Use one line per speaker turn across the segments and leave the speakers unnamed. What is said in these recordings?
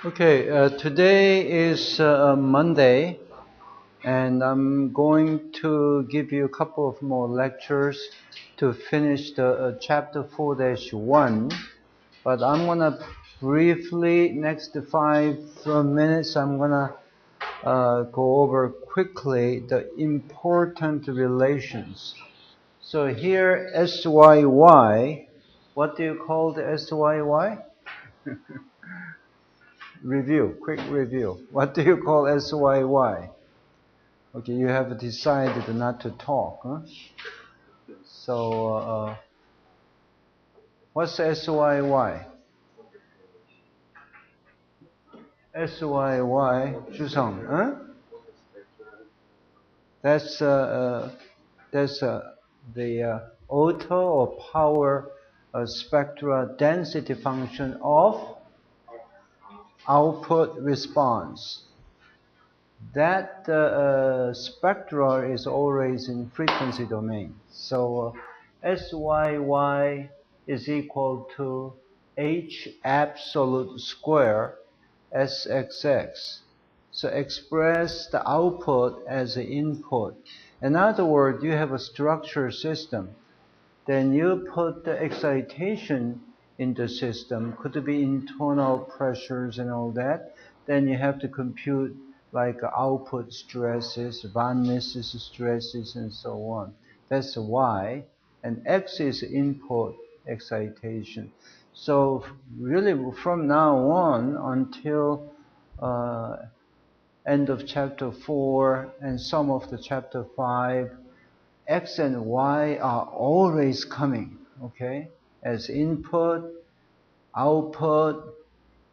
Okay, today is Monday, and I'm going to give you a couple of more lectures to finish the chapter 4-1. But I'm going to briefly, next 5 minutes, I'm going to go over quickly the important relations. So here, SYY, what do you call the SYY? Review, quick review. What do you call SYY? Okay, you have decided not to talk, huh? So, what's SYY? SYY, Jusong, huh? That's the auto or power spectral density function of output response. That spectral is always in frequency domain. So SYY is equal to H absolute square SXX. So express the output as the input. In other words, you have a structured system. Then you put the excitation in the system, could be internal pressures and all that. Then you have to compute like output stresses, van Mises stresses, and so on. That's Y. And X is input excitation. So really from now on until end of chapter 4 and some of the chapter 5, X and Y are always coming, okay, as input, output,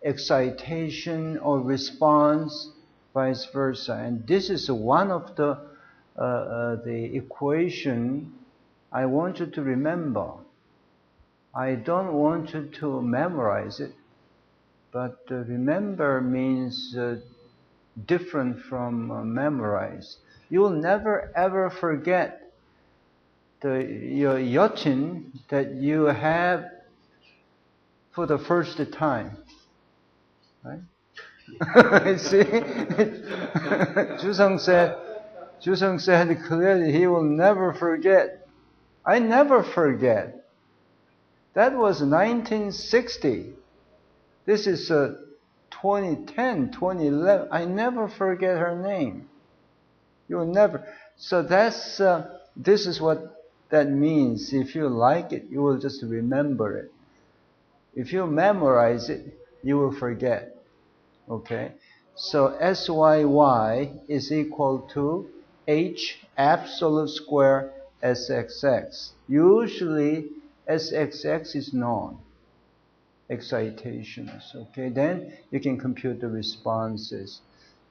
excitation or response, vice versa. And this is one of the equation I want you to remember. I don't want you to memorize it, but remember means different from memorize. You will never ever forget your yachin that you have for the first time, right? See, Jusong said clearly he will never forget. I never forget. That was 1960. This is 2010, 2011. I never forget her name. You will never. So that's this is what that means. If you like it, you will just remember it. If you memorize it, you will forget. Okay? So SYY is equal to H absolute square SXX. Usually SXX is known. Excitations. Okay? Then you can compute the responses.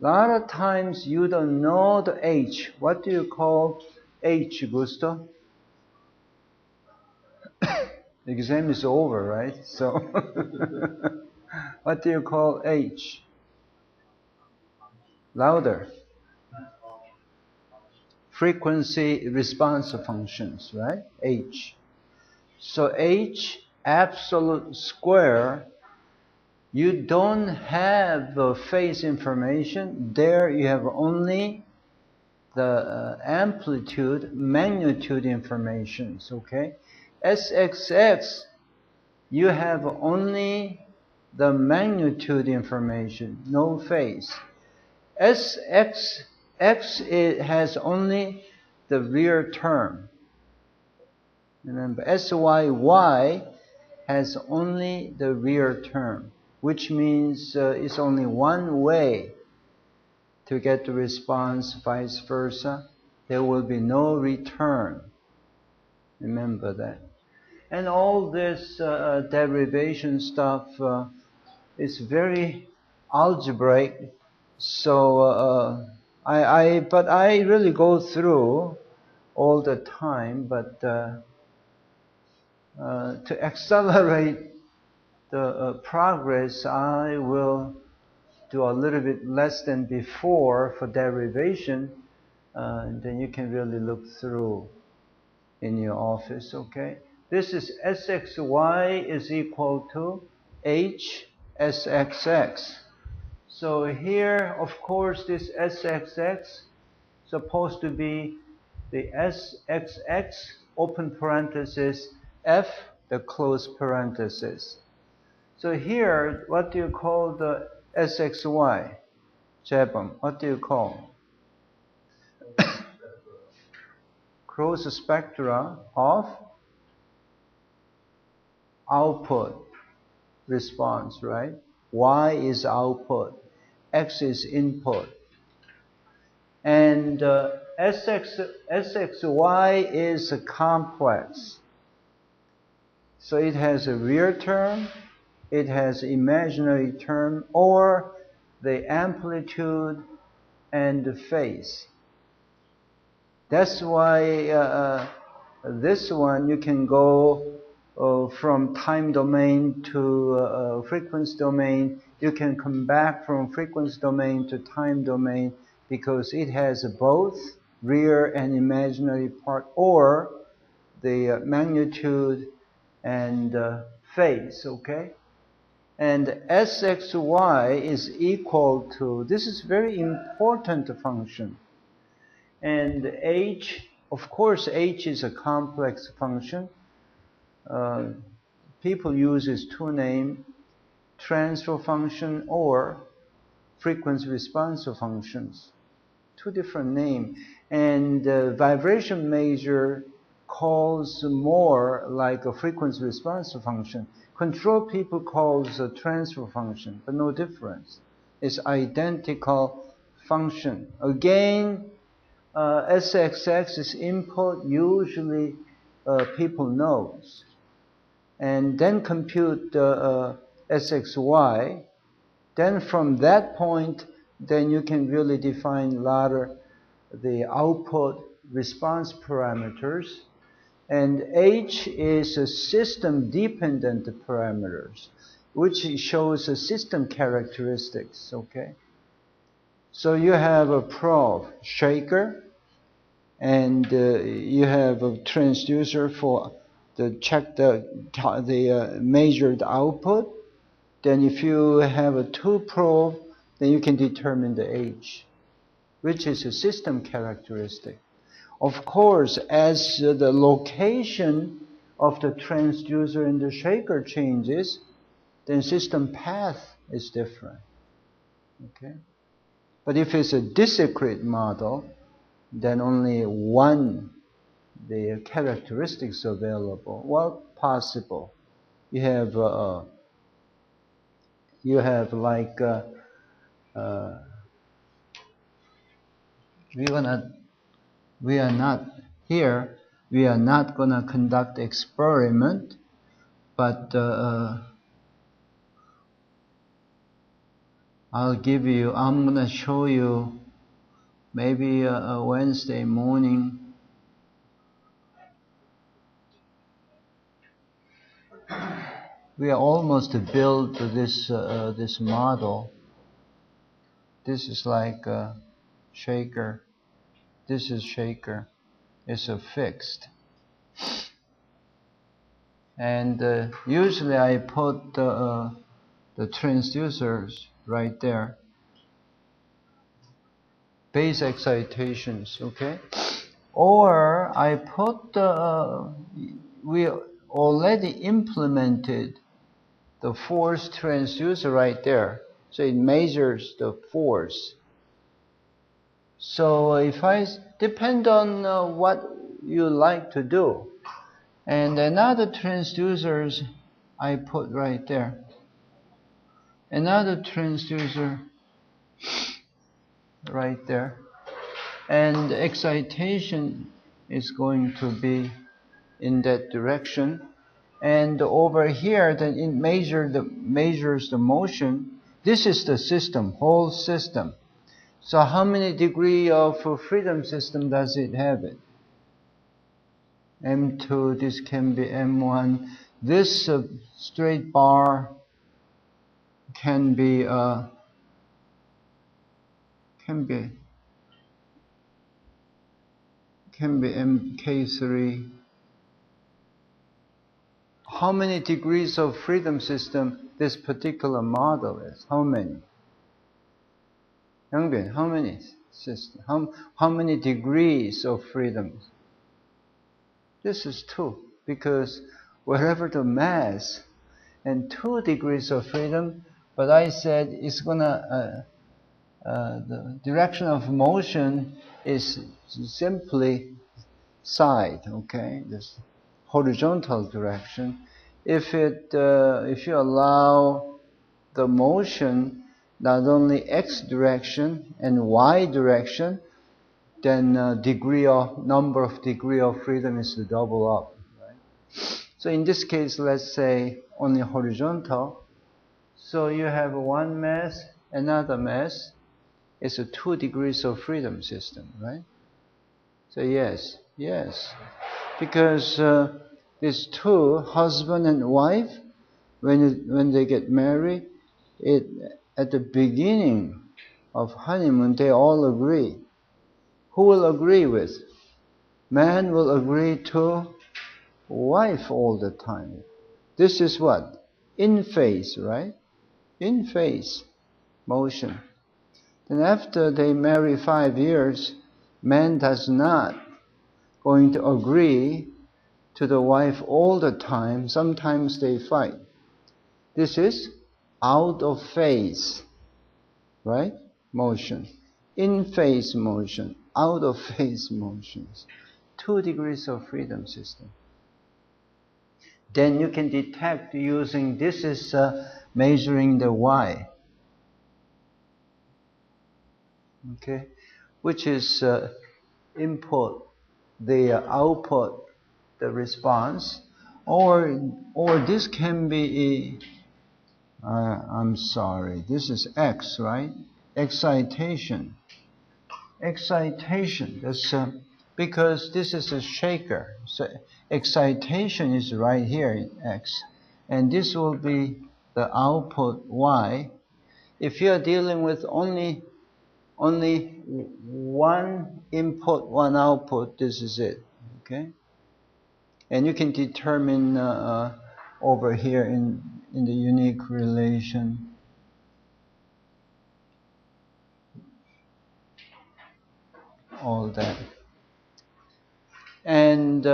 A lot of times you don't know the H. What do you call H, Gusto? The exam is over, right? So, what do you call H? Louder. Frequency response functions, right? H. So H absolute square, you don't have phase information. There you have only the amplitude, magnitude informations, okay? SXX, you have only the magnitude information, no phase. SXX, it has only the real term. Remember, SYY has only the real term, which means it's only one way to get the response, vice versa. There will be no return. Remember that. And all this derivation stuff is very algebraic. So but I really go through all the time. But to accelerate the progress, I will do a little bit less than before for derivation. And then you can really look through in your office, okay? This is SXY is equal to H SXX. So here, of course, this SXX supposed to be the SXX open parenthesis F the close parenthesis. So here, what do you call the SXY? Jebam, what do you call? Cross spectra of output response, right? Y is output, X is input. And SXY is a complex. So it has a real term, it has imaginary term, or the amplitude and the phase. That's why this one you can go from time domain to frequency domain. You can come back from frequency domain to time domain because it has both real and imaginary part, or the magnitude and phase, okay? And SXY is equal to, this is very important function. And H, of course, H is a complex function. People use two names, transfer function or frequency response functions. Two different names. And vibration measure calls more like a frequency response function. Control people calls a transfer function, but no difference. It's identical function. Again, SXX is input, usually people knows. And then compute SXY. Then from that point, then you can really define a lot of the output response parameters. And H is a system-dependent parameters, which shows a system characteristics, okay? So you have a probe, shaker, and you have a transducer for the check the measured output. Then if you have a two probe, then you can determine the H, which is a system characteristic. Of course, as the location of the transducer and the shaker changes, then system path is different. Okay? But if it's a discrete model, then only one, the characteristics available. Well, possible. You have like we are not here. We are not gonna conduct experiment, but I'm gonna show you maybe a Wednesday morning. We are almost built this this model. This is like a shaker. This is shaker. It's a fixed. And usually I put the transducers right there. Base excitations, okay? Or I put we already implemented the force transducer right there. So it measures the force. So if I depend on what you like to do. And another transducers I put right there. Another transducer right there. And excitation is going to be in that direction. And over here, then it measures the motion. This is the system, whole system. So how many degree of freedom system does it have it? M2, this can be M1. This straight bar can be MK3. How many degrees of freedom system this particular model is? How many? Yangbin, how many systems? How many degrees of freedom? This is 2, because wherever the mass and 2 degrees of freedom, but I said it's gonna, the direction of motion is simply side, okay? This horizontal direction. If you allow the motion not only x direction and y direction, then number of degree of freedom is to double up. Right? So in this case, let's say only horizontal. So you have one mass, another mass. It's a 2 degrees of freedom system, right? So yes, because these 2, husband and wife, when they get married, at the beginning of honeymoon, they all agree. Who will agree with? Man will agree to wife all the time. This is what? In phase, right? In phase motion. Then after they marry 5 years, man does not going to agree to the wife all the time. Sometimes they fight. This is out of phase, right? Motion. In phase motion, out of phase motions. 2 degrees of freedom system. Then you can detect using, this is measuring the Y. Okay? Which is input, the output, the response. Or this can be, I'm sorry, this is X, right? Excitation. Excitation, that's because this is a shaker. So excitation is right here in X. And this will be the output Y. If you are dealing with only one input, one output, this is it. Okay? And you can determine over here in the unique relation all that. And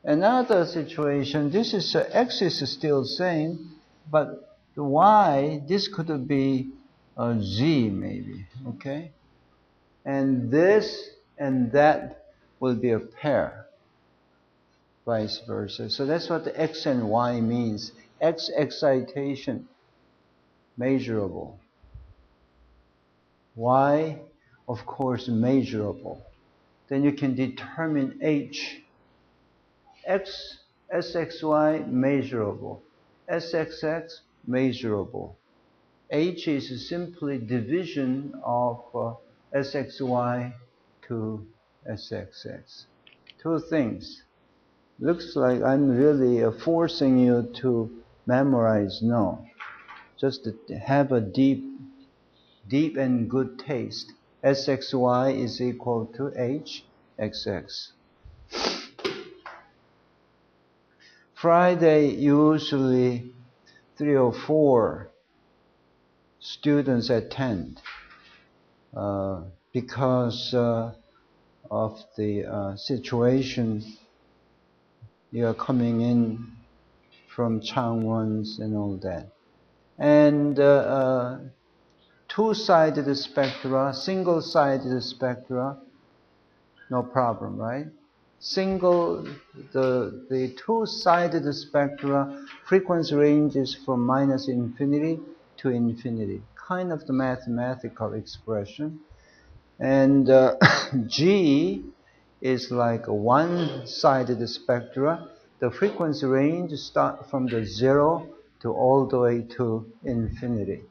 another situation, this is X is still same, but the Y, this could be Z maybe, okay? And this and that will be a pair, vice versa. So that's what the X and Y means. X excitation, measurable. Y, of course, measurable. Then you can determine H. X, SXY, measurable. SXX, measurable. H is simply division of SXY to SXX. 2 things. Looks like I'm really forcing you to memorize. No. Just to have a deep and good taste. SXY is equal to HXX. Friday, usually 3 or 4 students attend because of the situation. You are coming in from Changwons and all that. And 2-sided spectra, single-sided spectra, no problem, right? The 2-sided spectra, frequency ranges from -infinity to infinity, kind of the mathematical expression. And G is like a 1-sided spectra. The frequency range starts from the 0 to all the way to infinity.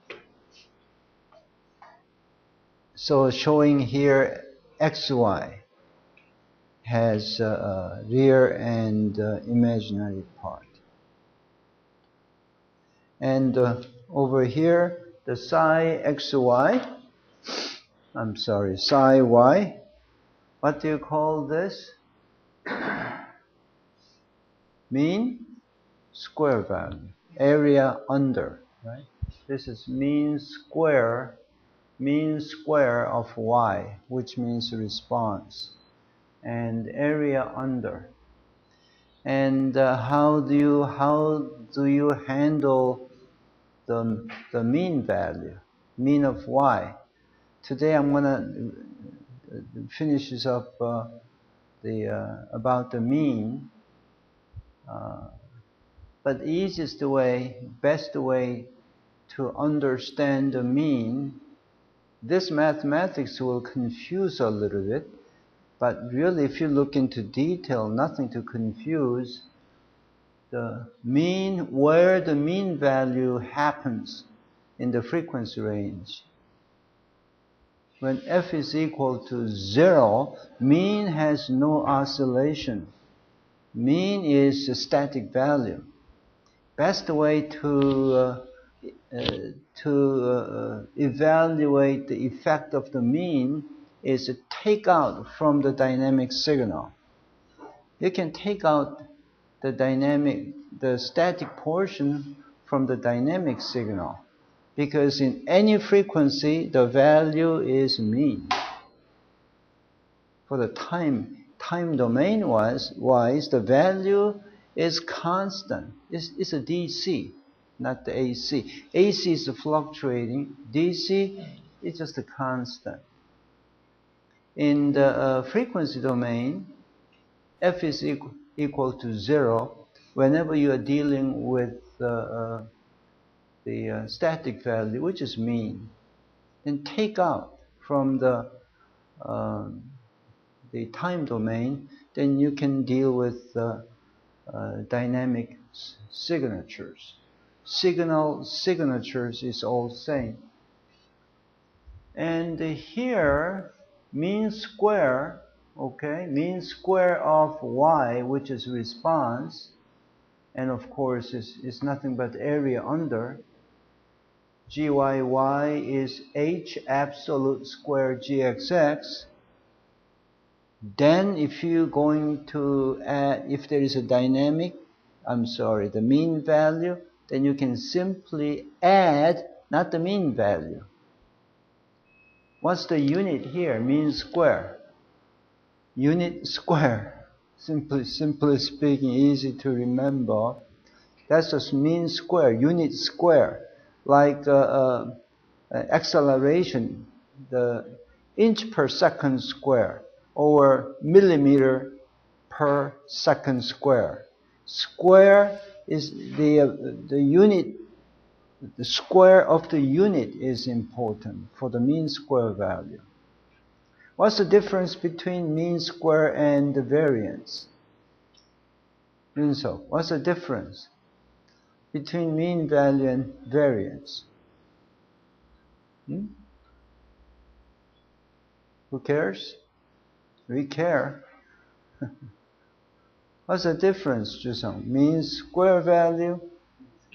So showing here XY has real and imaginary part. And over here, the psi XY, psi Y, what do you call this? Mean square value, area under, right? This is mean square mean square of y, which means response, and area under. And how do you handle the mean value, mean of y? Today I'm gonna finish this up about the mean. But the easiest way, best way to understand the mean, this mathematics will confuse a little bit, but really if you look into detail, nothing to confuse. The mean, where the mean value happens in the frequency range. When f is equal to 0, mean has no oscillation. Mean is a static value. Best way to evaluate the effect of the mean is to take out from the dynamic signal. You can take out the static portion from the dynamic signal, because in any frequency the value is mean. For the time domain wise, the value is constant. It's a DC, not the AC. AC is fluctuating. DC is just a constant. In the frequency domain, f is equal to 0. Whenever you are dealing with the static value, which is mean, then take out from the time domain, then you can deal with dynamic signatures. Signatures is all same. And here, mean square, okay, mean square of y, which is response, and of course is nothing but area under. GYY is h absolute square gxx. Then if you're going to add, if there is a dynamic, the mean value, then you can simply add, not the mean value. What's the unit here? Mean square. Unit square. Simply speaking, easy to remember. That's just mean square, unit square. Like acceleration, the inch per second square, or millimeter per second square. Square is the unit. The square of the unit is important for the mean square value. What's the difference between mean square and the variance? So, what's the difference between mean value and variance? Who cares? We care. What's the difference, Jusong? Mean square value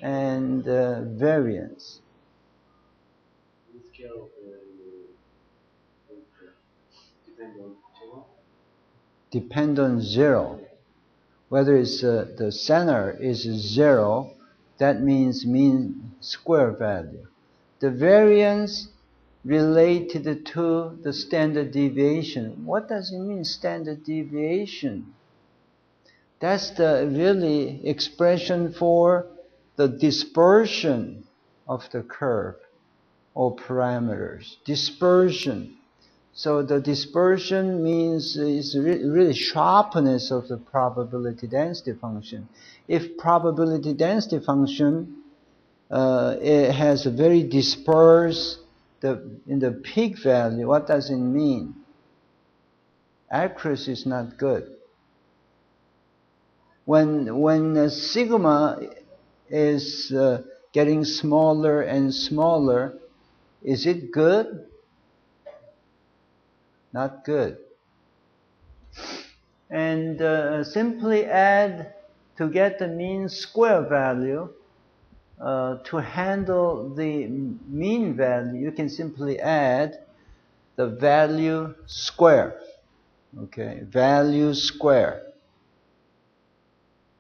and variance. Depend on 0. Whether it's the center is 0, that means mean square value. The variance related to the standard deviation. What does it mean, standard deviation? That's the really expression for the dispersion of the curve or parameters. Dispersion. So the dispersion means is really sharpness of the probability density function. If probability density function it has a very dispersed in the peak value, what does it mean? Accuracy is not good. When sigma is getting smaller and smaller, is it good? Not good. And simply add to get the mean square value. To handle the mean value, you can simply add the value square. Okay, value square.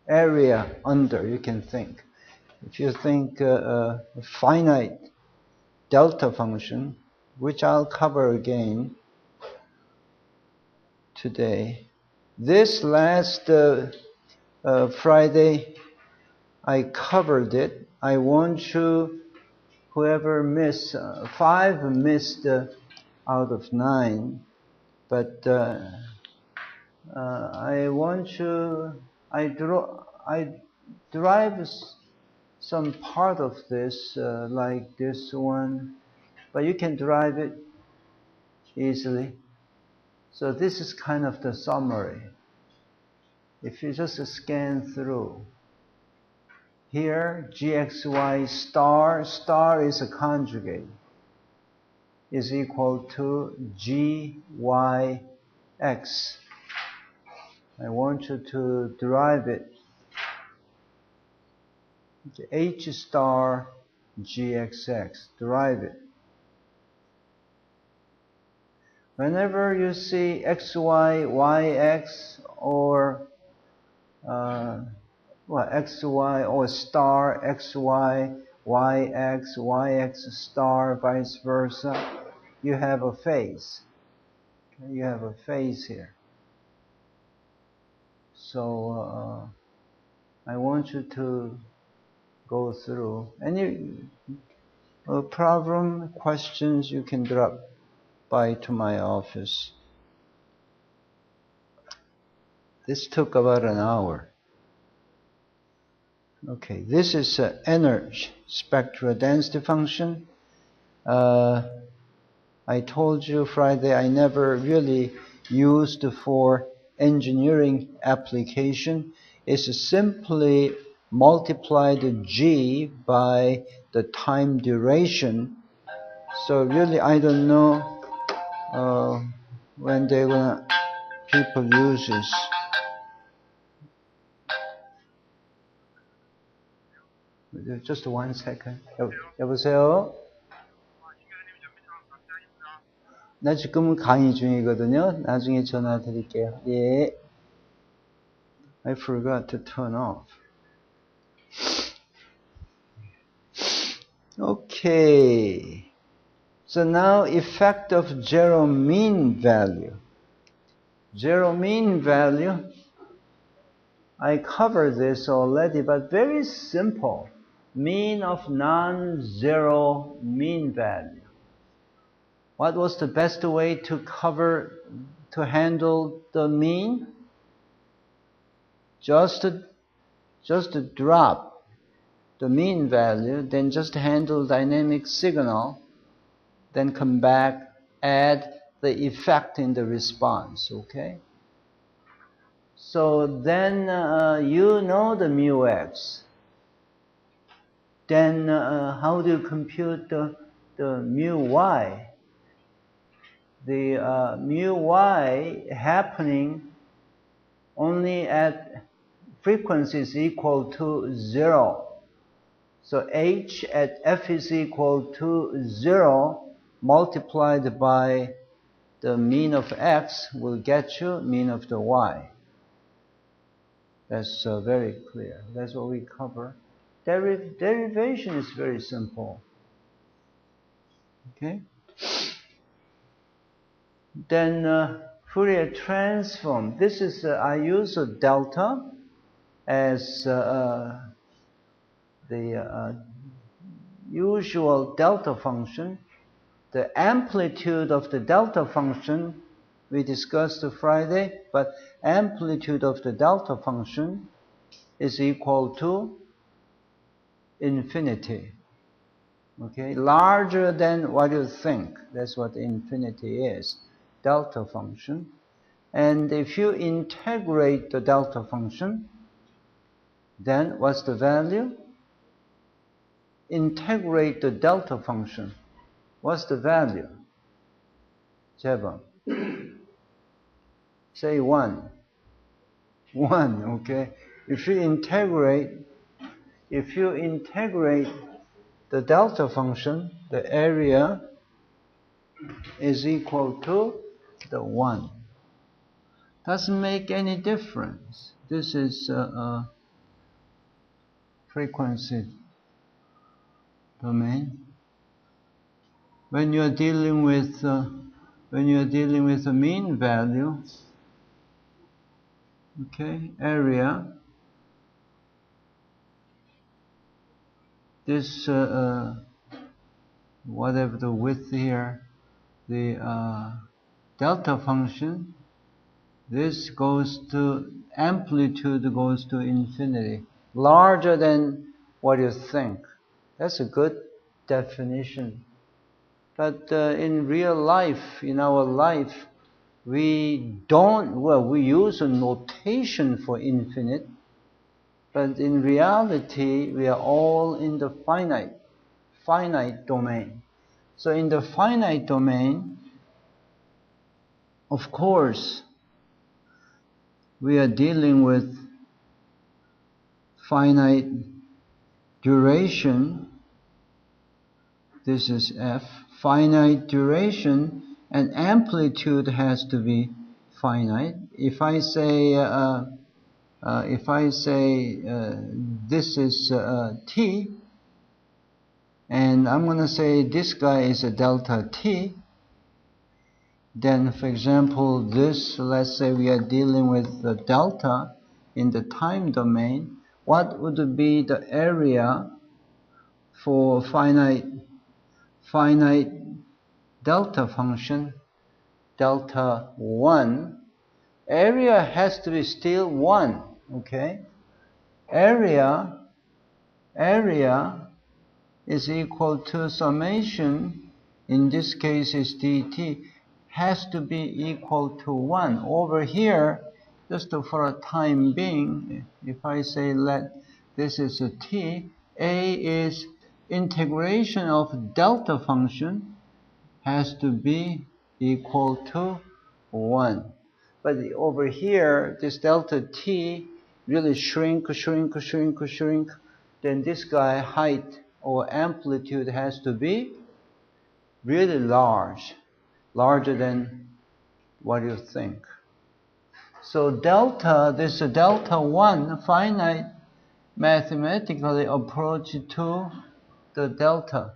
Area under, you can think. If you think a finite delta function which I'll cover again today. This last Friday, I covered it. I want you, whoever missed, 5 missed out of 9, but I want you, I derive some part of this, like this one, but you can derive it easily. So this is kind of the summary. If you just scan through, here gxy star is a conjugate, is equal to gyx. I want you to derive it. H star gxx, derive it. Whenever you see xy, yx, or xy, or star, xy, yx, yx star, vice versa, you have a phase. Okay? You have a phase here. So I want you to go through. Any problem, questions, you can drop by to my office. This took about an hour. Okay, this is energy spectral density function. I told you Friday I never really used for engineering application. It's simply multiply the G by the time duration. So really I don't know when they're gonna people use this. Just 1 second. 여보세요? 나 지금 강의 중이거든요. 나중에 전화 드릴게요. 예. I forgot to turn off. Okay. So now effect of zero mean value. Zero mean value. I covered this already, but very simple. Mean of non-zero mean value. What was the best way to handle the mean? Just drop the mean value, then just handle dynamic signal, then come back, add the effect in the response, okay? So then you know the mu x. Then how do you compute the mu y? The mu y happening only at frequencies equal to 0. So h at f is equal to 0 multiplied by the mean of x will get you mean of the y. That's very clear. That's what we cover. Derivation is very simple. Okay? Then Fourier transform. This is I use a delta as the usual delta function. The amplitude of the delta function we discussed Friday, but amplitude of the delta function is equal to infinity. Okay, larger than what you think. That's what infinity is. Delta function. And if you integrate the delta function, then what's the value? Integrate the delta function. What's the value? 제발. Say 1. 1, okay? If you integrate the delta function, the area is equal to the 1. Doesn't make any difference. This is frequency domain. when you're dealing with a mean value, okay, area, this whatever the width here, the delta function, this goes to, amplitude goes to infinity, larger than what you think. That's a good definition. But in real life, in our life, we use a notation for infinite, but in reality, we are all in the finite domain. So in the finite domain, of course, we are dealing with finite duration. This is f. Finite duration, and amplitude has to be finite. If I say this is t, and I'm going to say this guy is a delta t, then, for example, this, let's say we are dealing with the delta in the time domain, what would be the area for finite delta function, delta 1? Area has to be still 1, okay? Area is equal to summation, in this case is dt, has to be equal to 1. Over here, just for a time being, if I say let this is a t, a is integration of delta function has to be equal to 1. But over here, this delta t really shrink, then this guy height or amplitude has to be really large, larger than what you think. So delta, this delta 1 finite mathematically approach to the delta.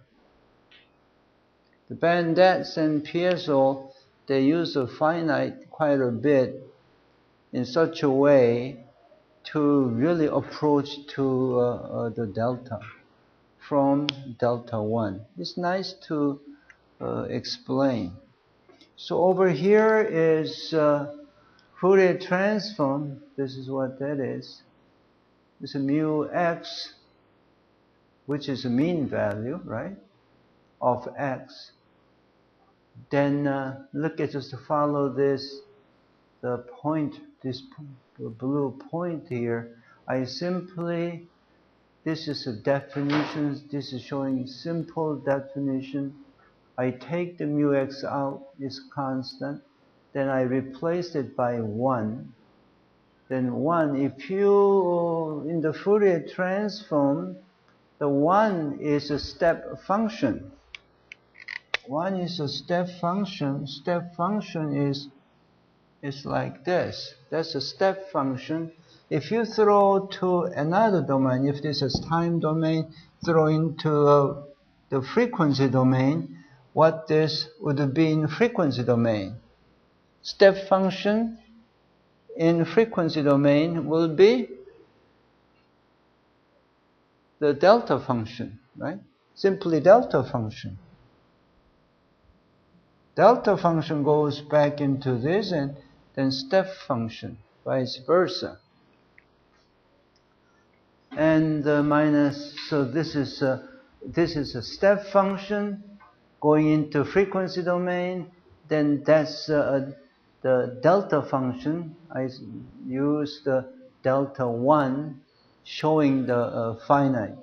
The Bandets and piezo, they use a finite quite a bit in such a way to really approach to the delta from delta 1. It's nice to explain. So over here is Fourier transform. This is what that is. It's a mu x, which is a mean value, right, of x. Then look at, just to follow this, the point, this blue point here. I simply, this is a definition, this is showing simple definition. I take the mu x out, is constant, then I replace it by 1. Then 1, if you, in the Fourier transform, the 1 is a step function. 1 is a step function. Step function is like this. That's a step function. If you throw to another domain, if this is time domain, throw into the frequency domain, what this would be in frequency domain? Step function in frequency domain will be the delta function, right? Simply delta function. Delta function goes back into this, and then step function, vice versa. And minus, so this is a step function going into frequency domain. Then that's the delta function. I use the delta 1 showing the finite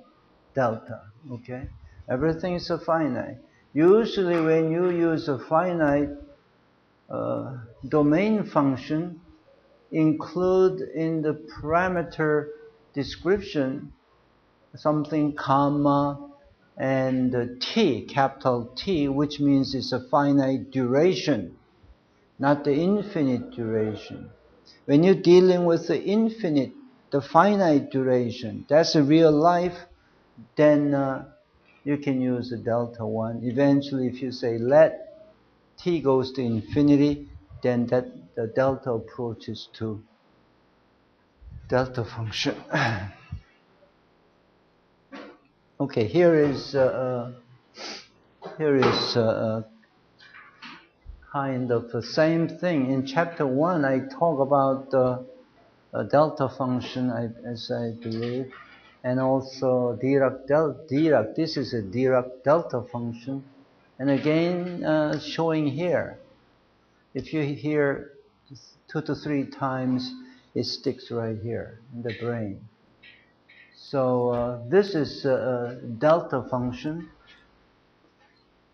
delta, okay? Everything is a finite. Usually when you use a finite domain function, include in the parameter description something comma and t, capital T, which means it's a finite duration, not the infinite duration. When you're dealing with the infinite, the finite duration, that's a real life, then you can use a delta 1. Eventually, if you say let t goes to infinity, then the delta approaches to delta function. Okay, here is kind of the same thing. In chapter 1, I talk about a delta function, as I believe, and also Dirac. This is a Dirac delta function, and again showing here. If you hear 2 to 3 times, it sticks right here in the brain. So this is a delta function,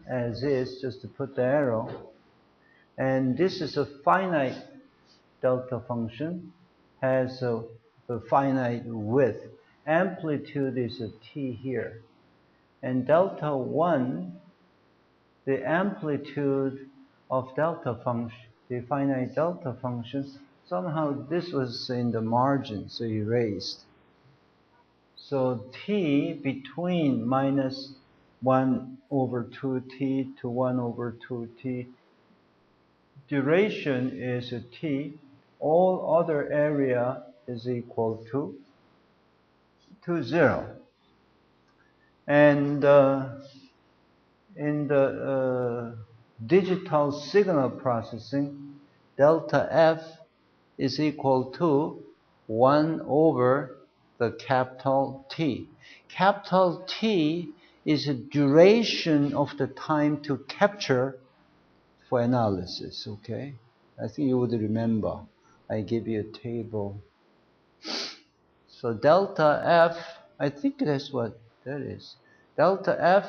as is, just to put the arrow. And this is a finite delta function, has a finite width. Amplitude is a t here. And delta 1, the amplitude of delta function, the finite delta function, somehow this was in the margin, so erased. So t between minus 1 over 2t to 1 over 2t, duration is a t. All other area is equal to 0. And in the digital signal processing, delta f is equal to 1 over the capital T. Capital T is the duration of the time to capture for analysis, okay? I think you would remember. I give you a table. So delta F, I think that's what that is. Delta F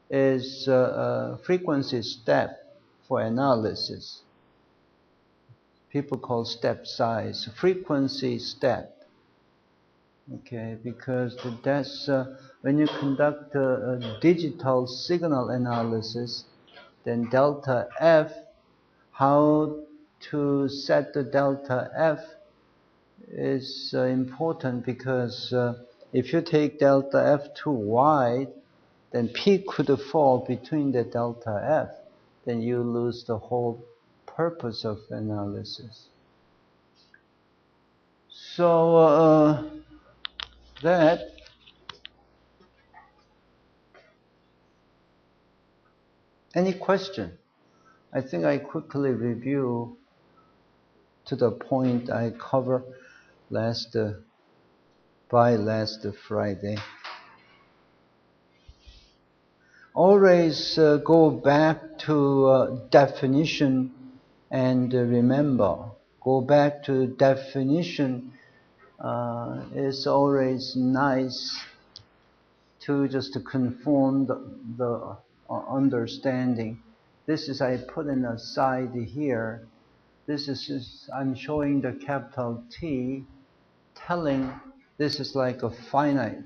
is a frequency step for analysis. People call step size frequency step. Okay, because that's when you conduct a digital signal analysis, then delta F, how to set the delta F is important, because if you take delta F too wide, then P could fall between the delta F, then you lose the whole purpose of analysis. So that any question? I think I quickly review to the point I covered last Friday. Always go back to definition and remember. Go back to definition. It's always nice to just conform the understanding. This is, I put in a side here. This is I'm showing the capital T, telling this is like a finite,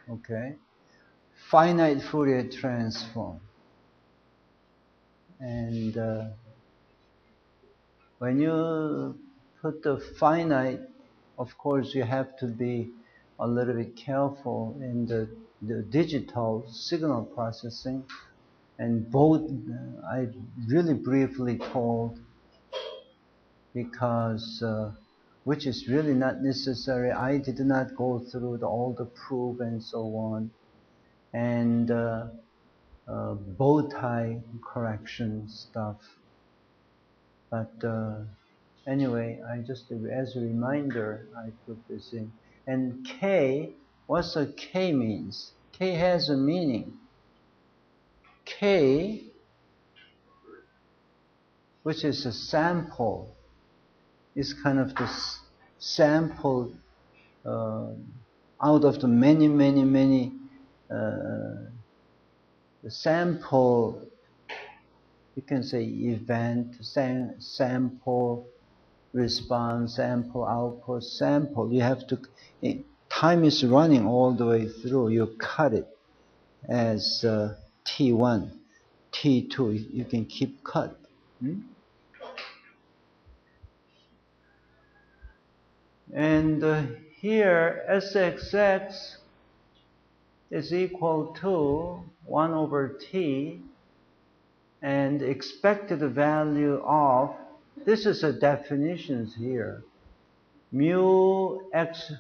okay? Finite Fourier transform. And when you put the finite, of course you have to be a little bit careful in the digital signal processing. And both I really briefly told, because which is really not necessary. I did not go through all the proof and so on, and bow tie correction stuff. But anyway, I just, as a reminder, I put this in. And K, what's a K means? K has a meaning. K, which is a sample, is kind of the sample out of the many the sample, you can say event, sample response, sample output, sample. You have to, time is running all the way through. You cut it as T1, T2. You can keep cut. And here, SXX is equal to 1 over t, and expected value of, this is a definitions here, mu x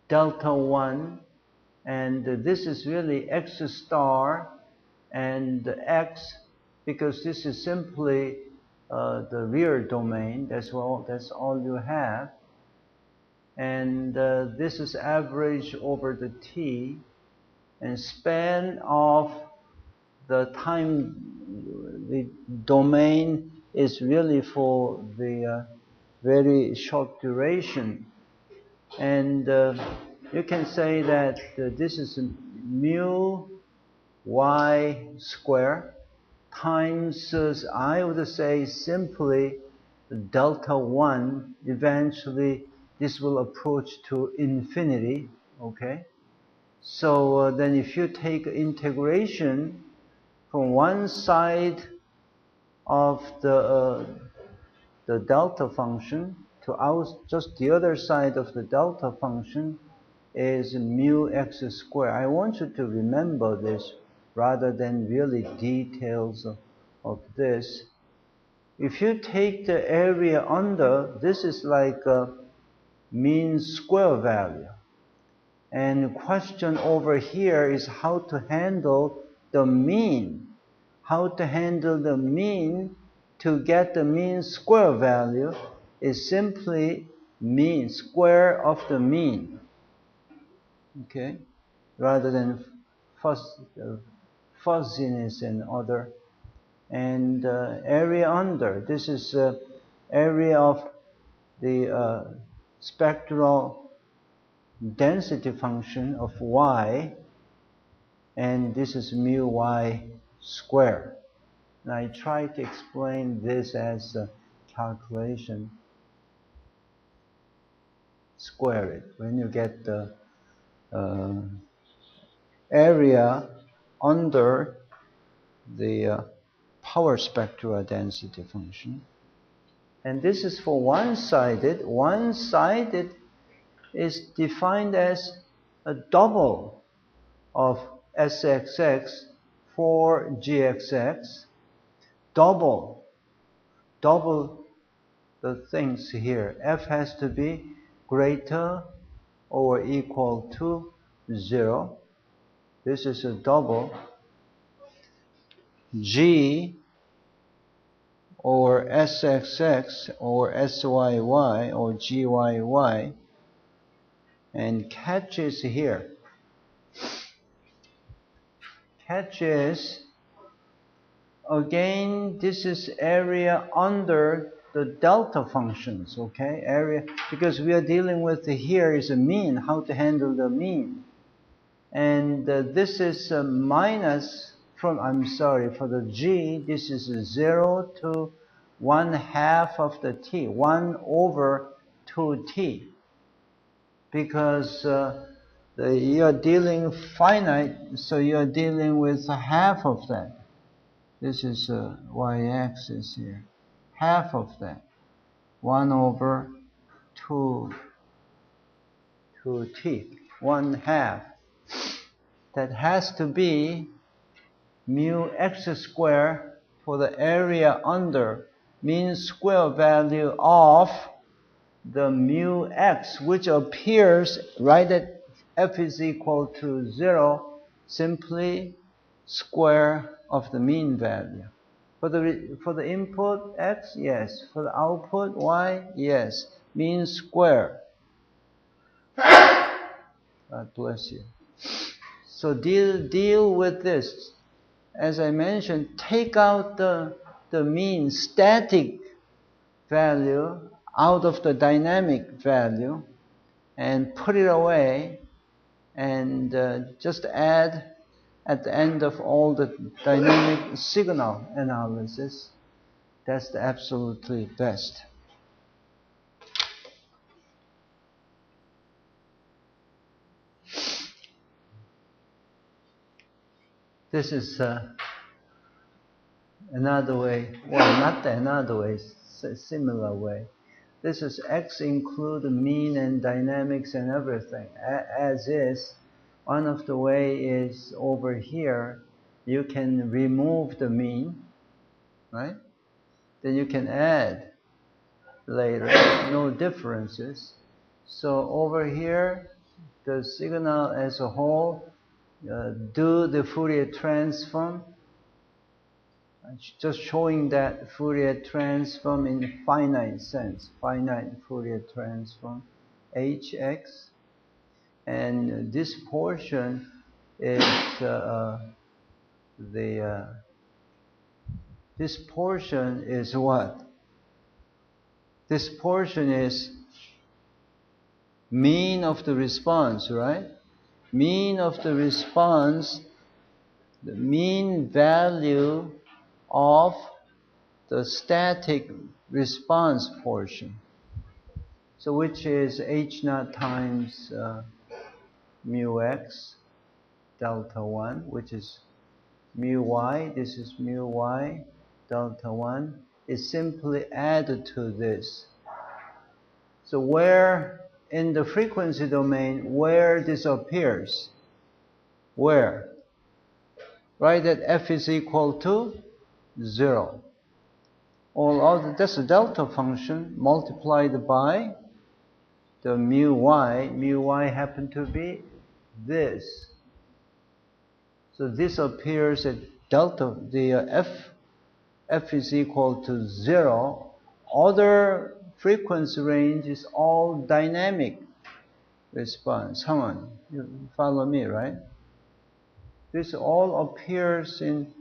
delta 1, and this is really x star and x, because this is simply the real domain. That's all you have. And this is average over the t, and span of the time, the domain is really for the very short duration. And you can say that this is mu y square times, I would say simply delta 1. Eventually this will approach to infinity, okay? So then if you take integration from one side of the delta function to just the other side of the delta function is mu x squared. I want you to remember this rather than really details of this. If you take the area under, this is like a mean square value. And the question over here is how to handle the mean. How to handle the mean to get the mean square value is simply mean, square of the mean. Okay? Rather than fuzziness and other. And area under, this is area of the spectral density function of y, and this is mu y squared. And I try to explain this as a calculation. Square it. When you get the area under the power spectral density function. And this is for one-sided. One-sided is defined as a double of SXX for GXX. Double the things here. F has to be greater or equal to 0. This is a double. G or SXX or SYY or GYY, and catch is here. Catch is, again, this is area under the delta functions, okay? Area, because we are dealing with here is a mean, how to handle the mean. And this is minus from, I'm sorry, for the G, this is 0 to 1/2 of the T, 1 over 2T. Because you're dealing finite, so you're dealing with half of that. This is y-axis here. Half of that. 1 over 2T. 1/2. That has to be mu x squared for the area under, mean square value of the mu x, which appears right at f is equal to 0, simply square of the mean value. For the input x, yes. For the output y, yes. Mean square. God bless you. So deal with this. As I mentioned, take out the mean static value out of the dynamic value and put it away, and just add at the end of all the dynamic signal analysis. That's the absolutely best. This is another way, well, not another way, a similar way. This is X include mean and dynamics and everything, as is. One of the way is over here, you can remove the mean, right? Then you can add later, no differences. So over here, the signal as a whole, do the Fourier transform, just showing that Fourier transform in finite sense, finite Fourier transform, Hx, and this portion is this portion is what? This portion is mean of the response, right? Mean of the response, the mean value of the static response portion. So which is h naught times mu x delta 1, which is mu y, this is mu y delta 1, is simply added to this. So where in the frequency domain, where this appears? Where? Right at f is equal to 0. All other, that's a delta function multiplied by the mu y. Mu y happen to be this. So this appears at delta, the f is equal to 0. Other frequency range is all dynamic response. Come on, you follow me, right? This all appears in,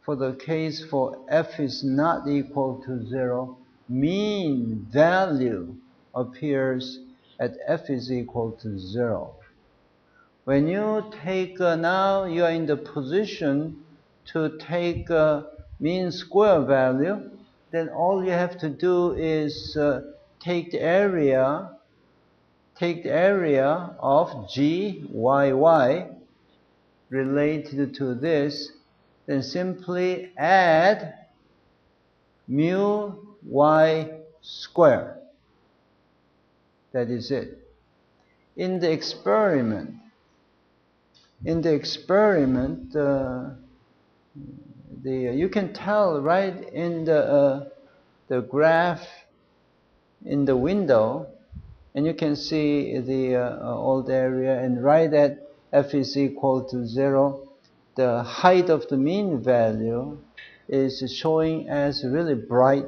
for the case for f is not equal to 0, mean value appears at f is equal to 0. When you take, now you are in the position to take mean square value, then all you have to do is take the area of g, y, related to this, then simply add mu y square. That is it. In the experiment, you can tell right in the graph in the window, and you can see the old area, and right at f is equal to 0, the height of the mean value is showing as really bright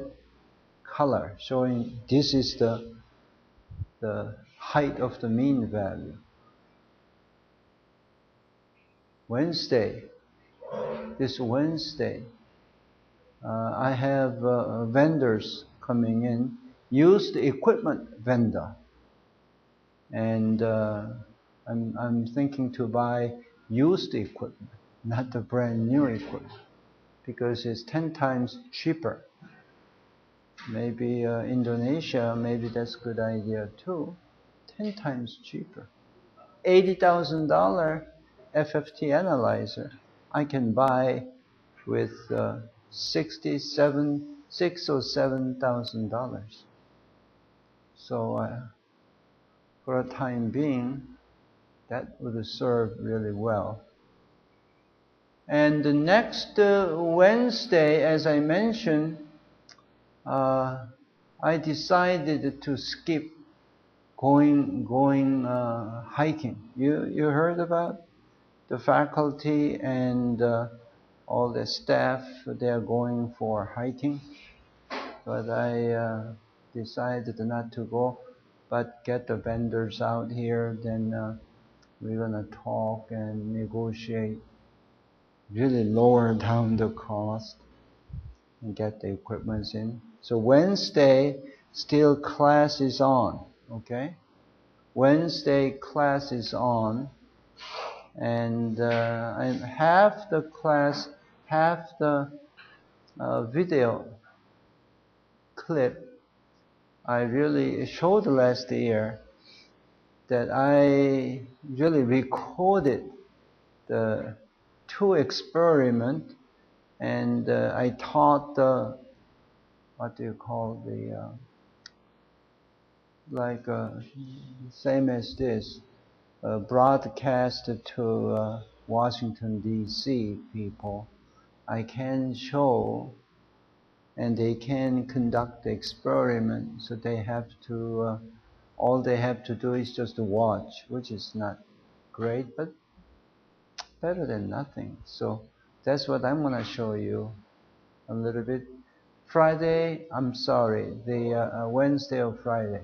color, showing this is the height of the mean value. This Wednesday, I have vendors coming in, used equipment vendor, and I'm thinking to buy used equipment, not the brand new equipment, because it's 10 times cheaper. Maybe Indonesia, maybe that's a good idea too. 10 times cheaper. $80,000 FFT analyzer I can buy with $6,000 or $7,000. So for a time being, that would serve really well. And the next Wednesday, as I mentioned, I decided to skip going hiking. You heard about the faculty and all the staff, they are going for hiking, but I decided not to go, but get the vendors out here, then we're gonna talk and negotiate, really lower down the cost and get the equipment in. So Wednesday, still class is on, okay? Wednesday class is on, and half the class, half the video clip I really showed last year, that I really recorded the 2 experiments, and I taught the, what do you call the, like same as this, broadcast to Washington D.C. people, I can show, and they can conduct the experiment. So they have to, all they have to do is just to watch, which is not great, but better than nothing. So that's what I'm going to show you a little bit. Friday, I'm sorry, the Wednesday or Friday,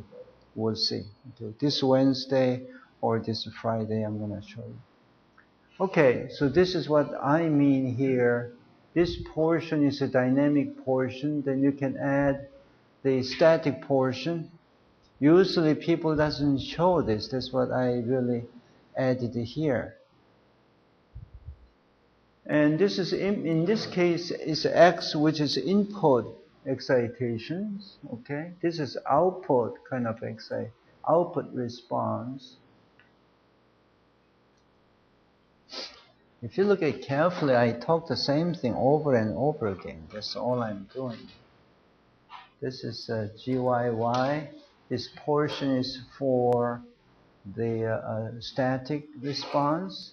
we'll see. Okay. This Wednesday or this Friday, I'm going to show you. Okay, so this is what I mean here. This portion is a dynamic portion. Then you can add the static portion. Usually people doesn't show this. That's what I really added here. And this is, in this case, is X, which is input excitations. Okay, this is output kind of output response. If you look at it carefully, I talk the same thing over and over again. That's all I'm doing. This is GYY. This portion is for the static response.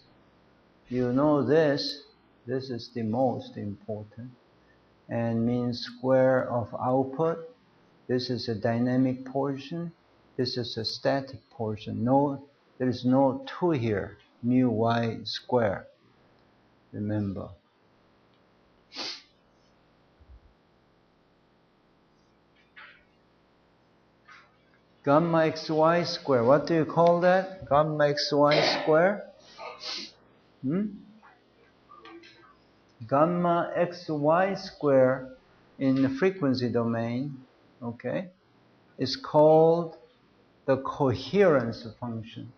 You know this. This is the most important. And mean square of output. This is a dynamic portion. This is a static portion. No, there is no 2 here. Mu y square. Remember. Gamma xy square. What do you call that? Gamma xy square? Gamma xy square in the frequency domain, okay, is called the coherence function.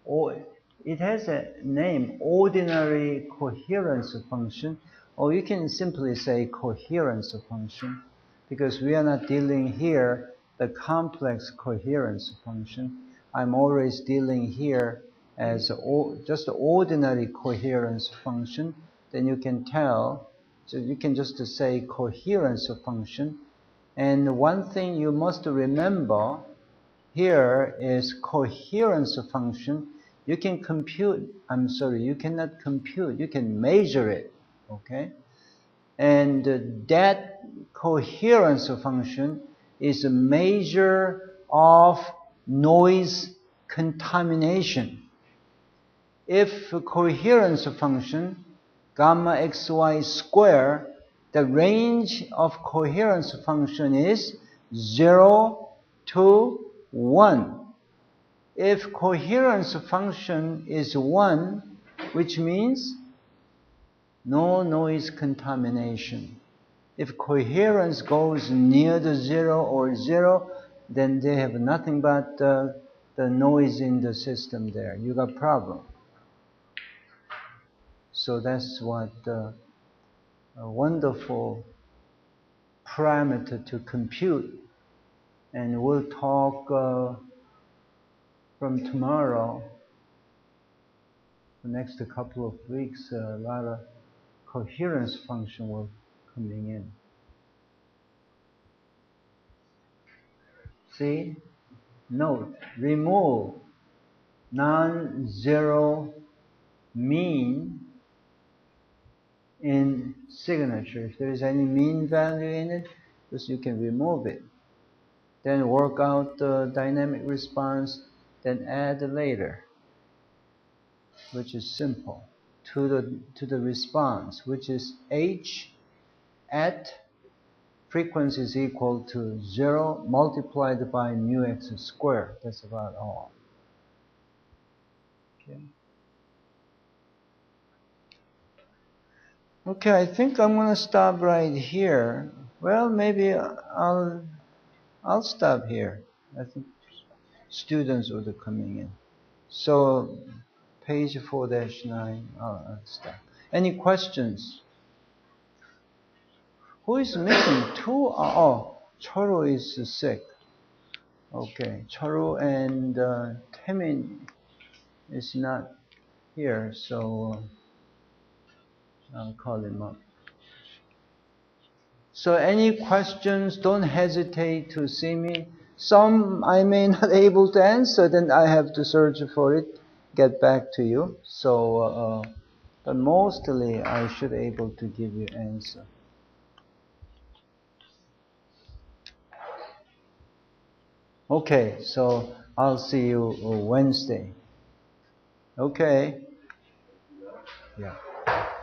Or it has a name, ordinary coherence function, or you can simply say coherence function, because we are not dealing here the complex coherence function. I'm always dealing here as just the ordinary coherence function. Then you can tell, so you can just say coherence function. And one thing you must remember here is coherence function. You can compute, I'm sorry, you cannot compute, you can measure it, okay? And that coherence function is a measure of noise contamination. If coherence function, gamma xy square, the range of coherence function is 0 to 1. If coherence function is 1, which means no noise contamination. If coherence goes near the 0 or 0, then they have nothing but the noise in the system there. You got problem. So that's what a wonderful parameter to compute. And we'll talk from tomorrow, the next couple of weeks, a lot of coherence function will coming in. See? Note, remove non-zero mean in signature. If there is any mean value in it, just you can remove it. Then work out the dynamic response, then add later, which is simple, to the response, which is h at frequency is equal to 0 multiplied by mu x squared. That's about all. Okay. Okay, I think I'm going to stop right here. Well, maybe I'll stop here. I think students will be coming in. So, page 4-9, I'll stop. Any questions? Who is missing? 2? Oh, Choru is sick. Okay, Choru and Taemin is not here, so I'll call him up. So any questions, don't hesitate to see me. Some I may not able to answer, then I have to search for it, get back to you. So, but mostly I should able to give you answer. Okay, so I'll see you Wednesday. Okay. Yeah.